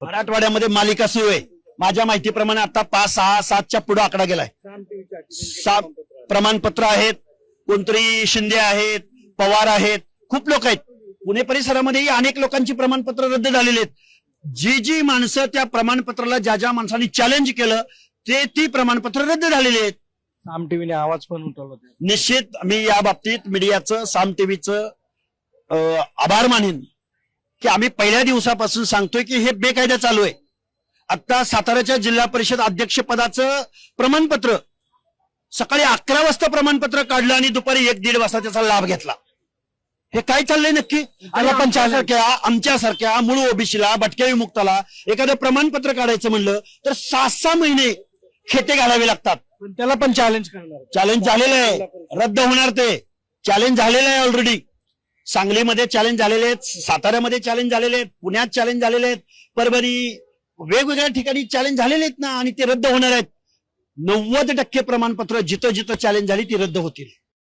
मराठवाड्यामध्ये मालिका सुरू आहे. माझ्या माहितीप्रमाणे आता 5, 6, 7च्या पुढे आकडा गेलाय. 7 प्रमाणपत्र आहेत. कोणतरी शिंदे आहेत, पवार आहेत, खूप लोक आहेत. पुणे परिसरामध्येही अनेक लोकांची प्रमाणपत्र रद्द झालेली आहेत. जी माणसं त्या प्रमाणपत्राला ज्या माणसांनी चॅलेंज केलं ती प्रमाणपत्र रद्द झालेली आहेत. साम टीव्हीने आवाज पण उठवला. निश्चित मी या बाबतीत मीडियाचं, साम टीव्हीचं आभार मानेन की आम्ही पहिल्या दिवसापासून सांगतोय की हे बेकायदा चालू आहे. आता साताऱ्याच्या जिल्हा परिषद अध्यक्षपदाचं प्रमाणपत्र सकाळी 11 वाजता प्रमाणपत्र काढलं आणि दुपारी 1-1:30 वाजता त्याचा लाभ घेतला. हे काय चाललंय नक्की? आमच्यासारख्या मूळ ओबीसीला, भटक्या विमुक्ताला एखादं प्रमाणपत्र काढायचं म्हणलं तर 6-6 महिने खेटे घालावे लागतात. पण त्याला पण चॅलेंज करणार. चॅलेंज झालेलं आहे, रद्द होणार. ते चॅलेंज झालेलं आहे ऑलरेडी. सांगलीमध्ये चॅलेंज झालेले आहेत, साताऱ्यामध्ये चॅलेंज झालेले आहेत, पुण्यात चॅलेंज झालेले आहेत, परभणी, वेगवेगळ्या ठिकाणी चॅलेंज झालेले आहेत ना, आणि ते रद्द होणार आहेत. 90% प्रमाणपत्र जिथं चॅलेंज झाली ती रद्द होतील.